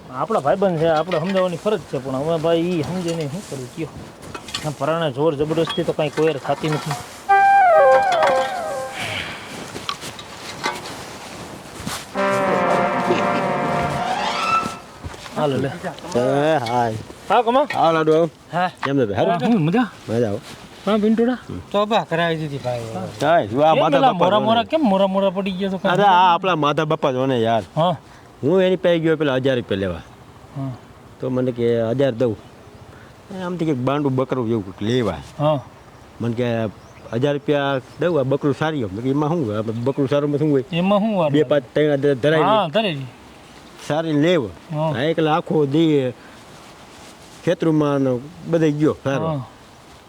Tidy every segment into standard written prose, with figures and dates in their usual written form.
આપણા ભાઈબંધ છે, આપણે સમજાવવાની ફરજ છે, પણ હવે ભાઈ એ સમજે નહીં, શું કરું કયો? પરાણે જોર જબરદસ્તી તો કાંઈ કોઈ થતી નથી. હાલો લે. હાય હા કમા. હા લાડુ આવ. હા કેમ છે ભાઈ? હારું હું મજા. મજા આવો. હા પિન્ટુડા. તોબા કરાવી દીધી ભાઈ. કાય જો આ માધા બાપા મોરા મોરા કેમ મોરા પડી ગયા તો? અરે આ આપણા માધા બાપા જો ને યાર. હા હું એની પાસે ગયો પેલા 1000 રૂપિયા લેવા. હા તો મને કે 1000 દઉં. આમથી કંઈક બાંડું બકરું જેવું કંઈક લેવા. હા મને કે 1000 રૂપિયા દઉં આ બકરું સારી હોય. એમાં શું હોય? બકરું સારું શું હોય? એમાં શું વાર? 2 5 3 ધરાય. હા ધરાય. સારી લેવ. હા. હા એકલા આખો દી ખેતરમાં બધે ગયો સારો. હા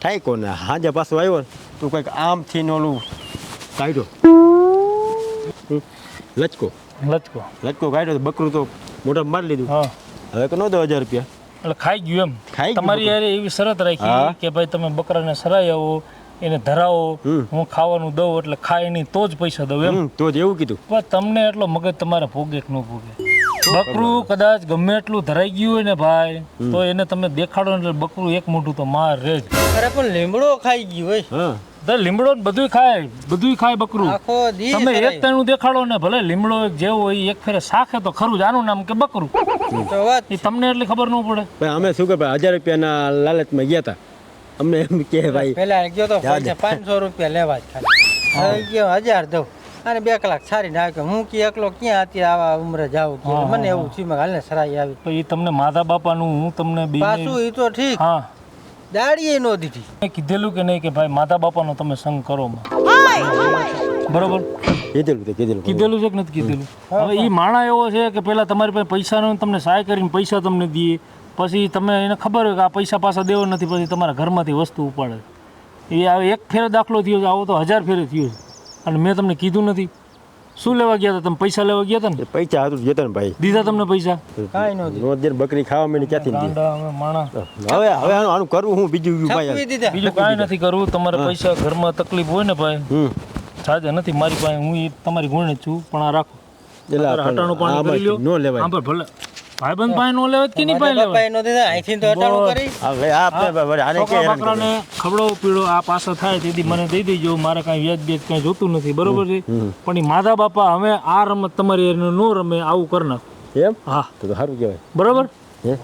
થાય કોને હાજે પાછો આવ્યો તો કંઈક આમથી ઓલું કાઢ્યો લચકો કાઢ્યો તો બકરું તો મોઢા મારી લીધું. હા હવે કે ન દો 1000 રૂપિયા એટલે ખાઈ ગયું એમ. ખાઈ ગયું તમારી યાર એવી શરત રાખી હા. કે ભાઈ તમે બકરાને સરાઈ આવો, એને ધરાવો, હું ખાવાનું દઉં એટલે ખાય નહીં તો જ પૈસા દઉં એમ. તો જ એવું કીધું. પણ તમને એટલો મગજ તમારે ભોગે કે ન ભોગે? બકરું કદાચ ગમે એટલું ધરાઈ ગયું હોય ને ભાઈ, તો એને તમે દેખાડો ને એટલે બકરું એક મોઢું તો માર રે જ. અરે પણ લીમડો ખાઈ ગયું હોય. હા તો લીમડો ને બધુંય ખાય બકરું. આખો દી તમે એક તેનું દેખાડો ને ભલે લીમડો જેવો હોય એક ફેરે શાખે તો ખરું જ, આનું નામ કે બકરું. તો વાત એ તમને એટલી ખબર ન પડે. ભાઈ અમે શું કે ભાઈ 1000 રૂપિયાના લાલચમાં ગયા હતા. અમને એમ કે ભાઈ પેલા ગયો તો યાદ. 500 રૂપિયા લેવા જ ખાલી. હવે ગયો 1000 દઉં અને 2 કલાક સારી નાખ્યો. હું કે એકલો ક્યાં અત્યારે આવા ઉંમરે જાઉં કે મને એવું થયું મેં હાલને સરાઈ આવી. તો એ તમને માધા બાપાનું હું તમને પાછું એ તો ઠીક હા દાડીએ નો દીધી. મેં કીધેલું કે નહીં કે ભાઈ માતા બાપાનો તમે સંગ કરો માં. બરોબર કીધેલું કીધેલું છે કે નથી કીધેલું? હવે એ માણા એવો છે કે પેલા તમારી પાસે પૈસા નો તમને સહાય કરીને પૈસા તમને દઈએ, પછી તમે એને ખબર હોય કે આ પૈસા પાછા દેવો નથી, પછી તમારા ઘરમાંથી વસ્તુ ઉપાડે. એ હવે એક ફેરે દાખલો થયો છે, આવો તો 1000 ફેરે થયો છે. અને મેં તમને કીધું નથી. શું લેવા ગયા હતા તમે? પૈસા લેવા ગયા હતા ને? પૈસા હતું જતા ને ભાઈ. દીધા તમને પૈસા? કાંઈ નો દીધું. રોજ બકરી ખાવા માંડી ક્યાંથી દે? ગાંડા હવે માણા. હવે આનું કરવું હું બીજું ભાઈ. છપવી દીધા. બીજું કાંઈ નથી કરવું. તમારે પૈસા ઘરમાં તકલીફ હોય ને ભાઈ, સાજે નથી મારી પાસે, હું એ તમારી ગુણ જ છું, પણ આ રાખો. હટાણું પાણી કરી લ્યો. નો લેવાય. હા પણ ભલે ભાઈબંધ પાસે નો લેવાય કે નહીં પાસે લેવાય? બાપાએ નો દીધા. અહીંથી તો હટાણું કરી. હવે આને કે છોકરા બકરાને ખવડાવો પીળો આ પાછા થાય તેથી મને દઈ દેજો, મારે કાંઈ વ્યાજ બેજ કાંઈ જોતું નથી, બરોબર છે? પણ એ માધા બાપા હવે આ રમત તમારી એને નો રમે આવું કરી નાખો. એમ હા તો સારું કહેવાય. બરોબર.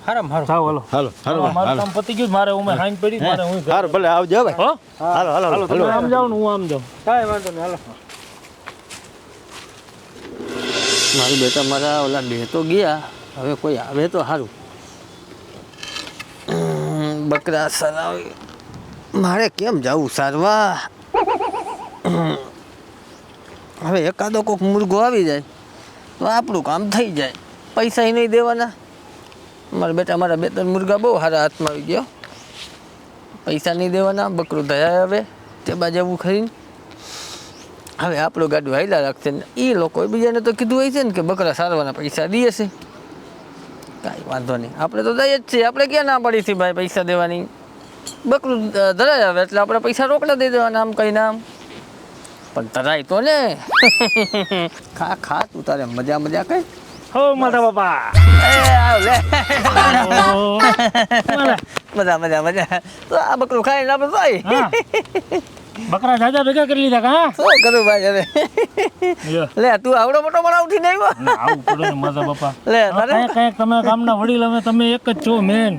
હારામ હારું. ચાલો હાલો હાલો મારું કામ પતી ગયું. મારે હું હાઈન પડી મારે હું સારું ભલે આવજો ભાઈ. હો હાલો તમે આમ જાઓ ને હું આમ જાઉં. કાંઈ વાંધો નહીં હાલો. મારું બેટા મારા ઓલા બે તો ગયા, હવે કોઈ આવે તો સારું. બકરા સરાવી મારે કેમ જવું સારવા? હવે એકાદો કોઈક મુર્ગો આવી જાય તો આપણું કામ થઈ જાય. પૈસા નહીં દેવાના. મારા બેટા મારા 2-3 મુર્ગા બહુ સારા હાથમાં આવી ગયો. પૈસા નહીં દેવાના, બકરું ધરાય હવે તે બાજુ એવું ખરીને. હવે આપણું ગાડું હાઈલા રાખશે ને એ લોકો બીજાને તો કીધું હોય છે ને કે બકરા સારવાના પૈસા દે છે. કાંઈ વાંધો નહીં, આપણે તો દઈએ જ છીએ. આપણે ક્યાં ના પડી છે ભાઈ પૈસા દેવાની? બકરું ધરાય આવે એટલે આપણે પૈસા રોકડા દઈ દેવાના આમ કઈ નામ. પણ ધરાય તો ને. ખા તું તારે મજા કઈ. હો માધા બાપા. મજા તો આ બકરું ખાઈને આપણે થાય. બકરા જાજા ભેગા કરી લીધા કા? શું કરું ભાઈ હવે? લે તું આવડો મોટો મારા ઉઠીને આવ્યો. આવું પડે ને માધા બાપા. લે કઈક તમે ગામના વડીલ અમે તમે એક જ છો મેન.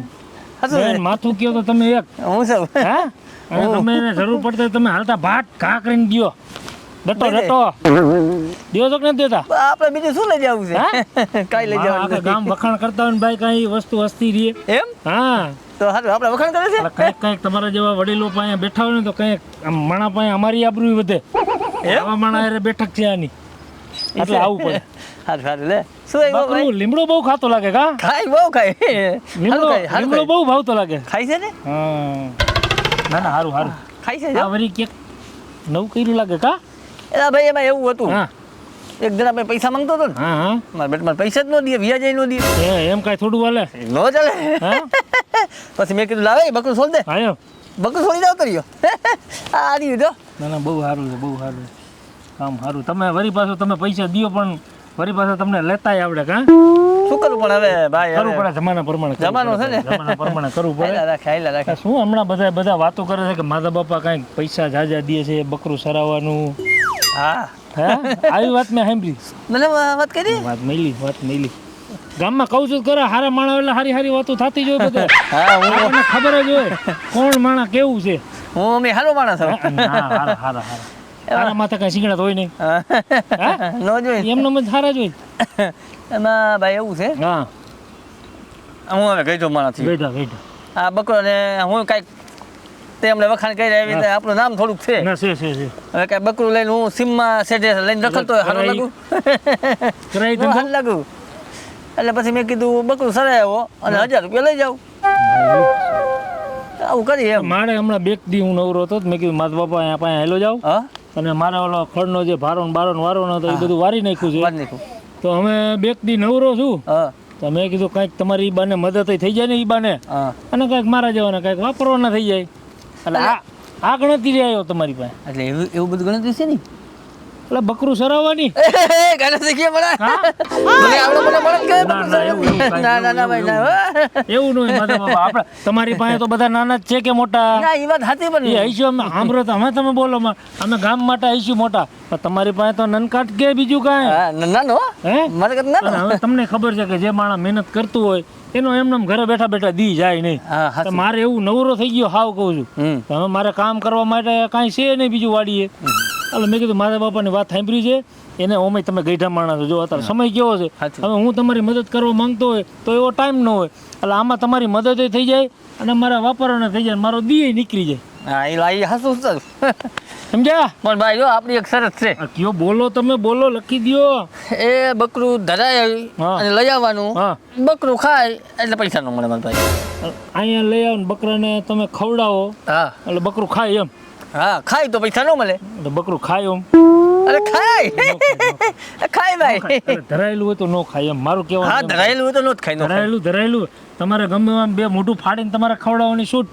માથું કયો તો તમે એક. હું સૌ હા અને તમે એને જરૂર પડતે તમે હાલતા ભાટ ઘા કરીને ગયો. ડટો દેવો તો કે નથી દેતા? આપણે બીજું શું લઈ જવું છે? કઈ લઈ જવાનું? આખા ગામ વખાણ કરતા હોય ને ભાઈ કઈ વસ્તુ હસ્તી રહે. એમ હા તો સારું આપણે વખાણ કરે છે. કઈક તમારા જેવા વડીલો પાસે બેઠા હોય ને તો કઈક માણા પાસે અમારી આબરૂ વધે. આવા માણા હારે બેઠક છે આની એટલે આવું પડે. સારું લે શું આવ્યું ભાઈ? બકરું લીમડો બહુ ખાતો લાગે કા? ખાય બહુ ખાય. લીમડો બહુ ભાવતો લાગે. ખાય છે ને? હા ના હારું ખાય છે. આ વરી ક્યાંક નવું કર્યું લાગે કા? એલા ભાઈ એમાં એવું હતું, હા એક જણા ભાઈ પૈસા માંગતો હતો ને, હા મારા બેટા મારે પૈસા જ ન દે, વ્યાજ ન દે. એમ કાંઈ થોડું હાલે? ન ચાલે. હા પછી મેં કીધું લાવે બકરું છોડ દે. આયો બકરું છોડી જાવ તો રહ્યો. આ રહ્યું જો. ના બહુ સારું છે કામ સારું. તમે વરી પાછું તમે પૈસા દો પણ ફરી પાછા તમને લેતાય આવડે કા શું કરવું પણ હવે ભાઈ કરવું પડે જમાના પ્રમાણે કરવું જમાનો છે પડે. ને. જમાના પ્રમાણે કરવું પડે હાઈલા રાખે શું હમણાં બધા વાતો કરે છે કે માતા બાપા કાંઈક પૈસા જાજા દે છે બકરું સરાવવાનું હા હે આવી વાત મેં સાંભળી મને વાત કરી વાત મેલી ગામમાં કહું છું કરે હારા માણસ એટલે હારી વાતો થતી જ હોય બધે હા હું આપણને ખબર જ હોય કોણ માણસ કેવું છે હું અમે હારો માણસ છું હારા માથે કઈ શીંગડા તો હોય નહીં નો જોઈ એમને જ હારા જ હોય એમાં ભાઈ એવું છે હા હું હવે ગઈ માણસ છું બેઠા આ બકરો ને હું કાંઈક તે અમને વખાણ કરી એવી રીતે આપણું નામ થોડુંક છે ના છે હવે કાંઈ બકરું લઈને હું સીમમાં સેટે લઈને રખડતો હોય સારું લાગુ કરાઈ હું સારું લાગુ એટલે પછી મેં કીધું બકરું સરાયો અને 1000 રૂપિયા લઈ જાઉં આવું કરી એમ મારે હમણાં બેક દી હું નવરો હતો તો મેં કીધું મારા બાપા અહીંયા પાસે હેલો જાવ હા અને મારા ઓલો ખડનો જે ભારો ને બારો ને વારો ન હતો એ બધું વારી નાખ્યું છે વાત નહીં તો અમે બેક દી નવરો છું હા તો મેં કીધું કાંઈક તમારી ઈ બાને મદદ થઈ જાય ને ઈ બાને હા અને કાંઈક મારા જવાના કાંઈક વાપરવાના થઈ જાય એટલે આ ગણતરી આવ્યો તમારી પાસે એટલે એવું બધું ગણતરી છે ને એટલે બકરું સરાવવાની ગણતરી કેમ મળે મને આવડે મને મળે કે ના ભાઈ ના એવું નહીં માતા બાપા આપણે તમારી પાસે તો બધા નાના જ છે કે મોટા ના એ વાત સાચી એ પણ હૈશું અમે સાંભળો તો અમે તમે બોલો અમે ગામ માટે હૈશું મોટા પણ તમારી પાસે તો નનકાટ કે બીજું કાંઈ હા ના નો હે મારે કદ ના અને હવે તમને ખબર છે કે જે માણસ મહેનત કરતું હોય એનો એમને ઘરે બેઠા દી જાય નહીં હા તો મારે એવું નવરો થઈ ગયો હાવ કહું છું તો હવે મારે કામ કરવા માટે કાંઈ છે નહીં બીજું વાડીએ એટલે મેં કીધું મારા બાપાની વાત સાંભળી છે એને ઓમે તમે ગઈઢા માણસ છો જો અત્યારે સમય કેવો છે હવે હું તમારી મદદ કરવા માંગતો હોય તો એવો ટાઈમ ન હોય એટલે આમાં તમારી મદદ થઈ જાય અને મારા વાપરવાના થઈ જાય મારો દી નીકળી જાય હા એ લાઈ હસું સમજ્યા પણ ભાઈ જો આપણી એક શરત છે કયો બોલો તમે બોલો લખી દ્યો એ બકરું ધરાય હા. અને લઈ આવવાનું હા બકરું ખાય એટલે પૈસા ન મળે મારા ભાઈ અહીંયા લઈ આવો ને બકરાને તમે ખવડાવો હા એટલે બકરું ખાય એમ હા ખાય તો પૈસા ન મળે એટલે બકરું ખાય એમ અરે ખાય ખાય ભાઈ અરે ધરાયેલું હોય તો ન ખાય એમ મારું હા કહેવાનું ધરાયેલું હોય તો નો જ ખાય નો ખાય. ધરાયેલું તમારે ગમે આમ બે મોઢું ફાડીને તમારે ખવડાવવાની છૂટ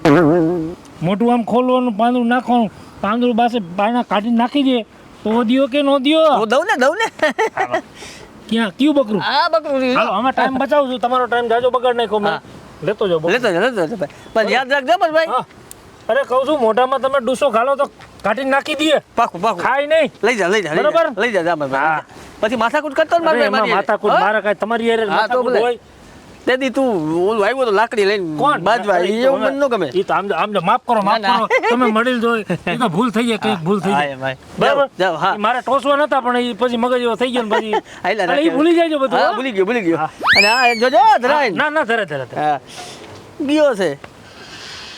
મોઢું આમ ખોલવાનું પાંદડું નાખવાનું પાંદડું પાસે પાણા કાઢીને નાખી દે તો દિયો કે નો દિયો હું દઉં ને ક્યાં કયું બકરું આ બકરું રહ્યું. હાલો અમે ટાઈમ બચાવું છું તમારો ટાઈમ જાજો બગાડ નાખો મેં હા. લેતો જાઓ બકરું. લેતો જા ભાઈ પણ યાદ રાખજો પણ ભાઈ હા અરે કહું છું મોઢામાં તમે ડૂસો ઘાલો તો કાઢીને નાખી દઈએ પાકું ખાય નહીં લઈ જા બરોબર? લઈ જા ભાઈ હા. પછી માથાકૂટ કરતો ને અરે મારે એમાં માથાકૂટ મારે કાંઈ તમારી હારે હા, તો માથાકૂટ ભલે. હોય તેથી તું ઓલું આવ્યો તો લાકડી લઈને કોણ બાજવા અરે, એવું મને ન ગમે ઈ તો આમ માફ કરો ના, ના. તમે મળી જો એ તો ભૂલ થઈ જાય કંઈક ભૂલ થઈ હા, જાય એમ, હા. બરાબર જાઓ, હા. ઈ મારે ટોસવા નતા પણ ઈ પછી મગજ એવો થઈ ગયો ને પછી હાઈલા એટલે ઈ રાખે. ભૂલી જાય બધું હા, હો. ભૂલી ગયો હા. અને આ જોજો ધરાય ના ના ધરે હા ગયો છે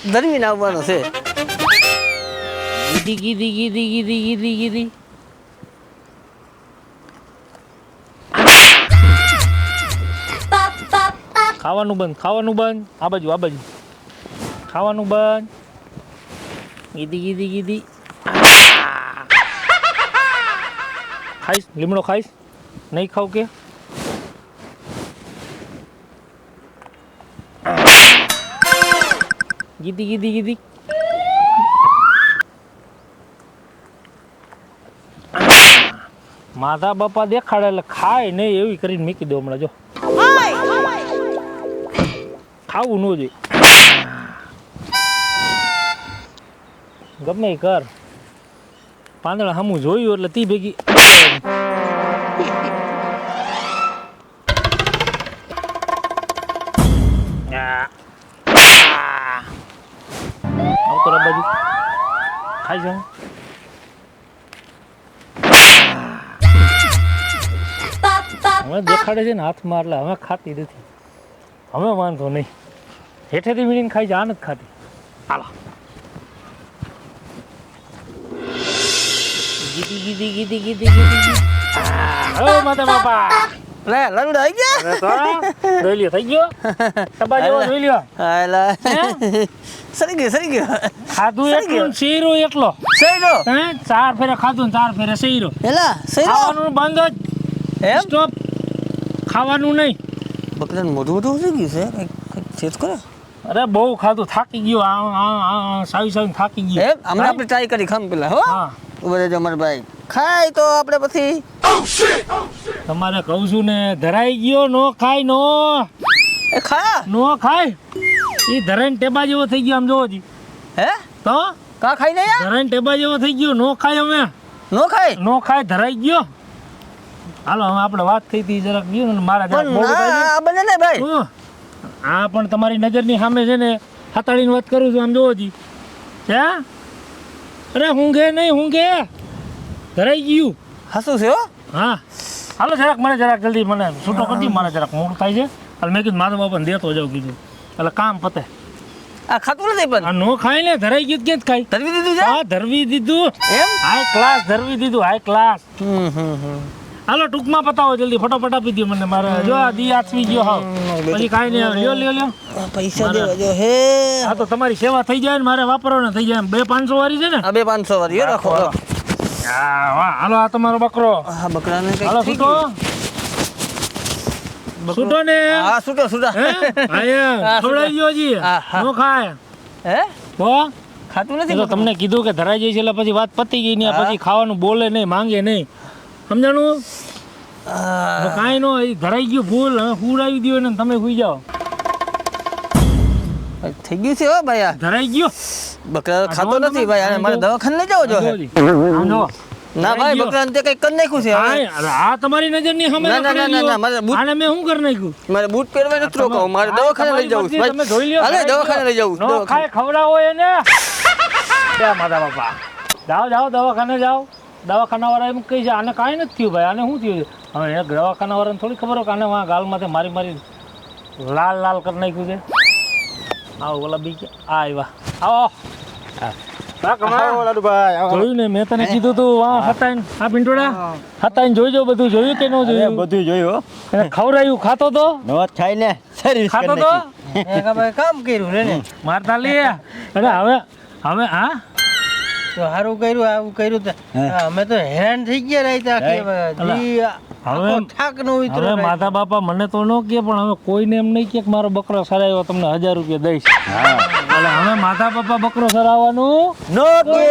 ધરવીને આવવાનો છે ગીધી ખાવાનું બંધ આ બાજુ ખાવાનું બંધ ગીધી ખાઈશ લીમડો ખાઈશ નહીં ખાવ કે ગીધી માતા બાપા દેખાડે એટલે ખાય નહીં એવી કરીને મૂકી દો હમણાં જો ખાવું ન જોઈએ ગમે ઈ કર પાંદડા સામું જોયું એટલે તી ભેગી આવતો રે બાજુ ખાઈ જાઉં હવે દેખાડે છે ને હાથમાં એટલે હવે ખાતી નથી હવે વાંધો નહીં હેઠેથી મીણીને ખાઈ છે આ નથી ખાતી હાલો ગીધી હો માતા બાપા લે લંગડો આવી ગયા અરે તો જોઈ લ્યો થઈ ગયો ટબા જેવો જોઈ લ્યો હાલા સરી ગયો ખાધું એટલું ને શેરો એટલો સઈરો હે 4 ફેરે ખાધું ને 4 ફેરે શેરો એલા સઈરો ખાવાનું બંધ જ એમ સ્ટોપ ખાવાનું નહીં બકરાનું મોઢું થઈ ગયું છે કંઈક ચેત કરો અરે બહુ ખાધું થાકી ગયો સાવી થાકી ગયો એમ હમણાં આપણે ટ્રાય કરી ખામ પેલા હો હા ઉભા રહેજો અમારા ભાઈ ખાય તો આપણે પછી તમારે કહું છું ને ધરાઈ ગયો નો ખાય નો એ ખા નો ખાય એ ધરાઈને ટેબા જેવો થઈ ગયો આમ જોવો જી હે તો કા ખાઈ નહીં ધરાઈને ટેબા જેવો થઈ ગયો નો ખાય અમે નો ખાય નો ખાય ધરાઈ ગયો હાલો હવે આપણે વાત થઈ હતી જરાક ગયું ને મારા જરાક પણ મોઢું થાય આ બને ને ભાઈ છે. હા પણ તમારી નજરની સામે છે ને હતાડીને વાત કરું છું આમ જોવો જી હે અરે ઊંઘે નહીં ઊંઘે ધરાઈ ગયું હસું છે હો હા હાલો જરાક મને જરાક જલ્દી મને છૂટો કરી દી મારે જરાક મોડું થાય છે એટલે મેં કીધું માધવ બાપાને દેતો જાઉં કીધું એટલે કામ પતે આ ખાતું નથી પણ આ નો ખાય ને ધરાઈ ગયું તો ક્યાં જ ખાય ધરવી દીધું છે હા ધરવી દીધું એમ હાઈ ક્લાસ ધરવી દીધું હાઈ ક્લાસ હમ હાલો ટૂંકમાં પતાવો જલ્દી ફટાફટ આપી દો મને મારે જો આ દી આથવી ગયો હાવ પછી કાંઈ નહીં લ્યો લ્યો લ્યો પૈસા દેવા જો હે હા તો તમારી સેવા થઈ જાય ને મારે વાપરવાના થઈ જાય 200-500 વાળી છે ને આ 200-500 વાળી હો રાખો લો. હા વાહ હાલો આ તમારો બકરો આ બકરાને હાલો કઈ છૂટો છૂટો ને હા છૂટો છૂટા હે આયા ખવડાવી ગયો જી હા, હા. નો ખાય હે તો ખાતું એ નથી તો તમને કીધું કે ધરાઈ જાય છે એટલે પછી વાત પતી ગઈ ને પછી ખાવાનું બોલે નહીં માંગે નહીં સમજાણું તો કાંઈ નો એ ધરાઈ ગયું ફૂલ હવે ફૂડાવી દો ને તમે સુઈ જાઓ થઈ ગયું છે હો ભાઈ આ ધરાઈ ગયો બકરા ખાતો જોવો નથી તમે. ભાઈ આને મારે દવાખાને લઈ જાવ જો હે. આમ જુઓ. ના ભાઈ બકરાને તે કઈ કરી નાખ્યું છે હવે આય, અરે આ તમારી નજરની સામે ના, ના, ના, રખડેલી ના, મારે હો. બૂટ- આને મેં શું કરી નાખ્યું મારે બૂટ પહેરવા નથી રોકાવું મારે આ દવાખાને લઈ જવું તમારી મરજી, તમે જોઈ લ્યો, હાલે ધરાઈ દવાખાને ગયો. લઈ જવું નો ખાય ખવડાવો એને ક્યાં માતા બાપા જાઓ જાઓ દવાખાને જાઓ દવાખાના વાળા એમ કહે છે આને કાંઈ નથી થયું ભાઈ આને શું થયું છે? હવે એ દવાખાના વાળાને થોડી ખબર હોય કે આને વાં ગાલમાંથી મારી મારી લાલ લાલ કરી નાખ્યું છે આવો ઓલા બી કે આ આવ્યા આવો જોયું ને મેં તને કીધું તું વાં હતાઈને આ પિંટોડા હતાઈને જોઈજો બધું જોયું કે ન જોયું બધું જોયું એને ખવડાયું ખાતો તો નો થાય ને સર્વિસ ખાતો તો એક ભાઈ કામ કર્યું રે ને મારતા લે અરે હવે હવે હા તો સારું કર્યું આવું કર્યું તો અમે તો હેરાન થઈ ગયા રહેતા હવે થાક નો ઉતરો હવે માતા બાપા મને તો ન કે પણ હવે કોઈને એમ નહીં કે મારો બકરો સરાવ્યો તમને 1000 રૂપિયા દઈશ એટલે હવે માતા બાપા બકરો સરાવવાનું નો કે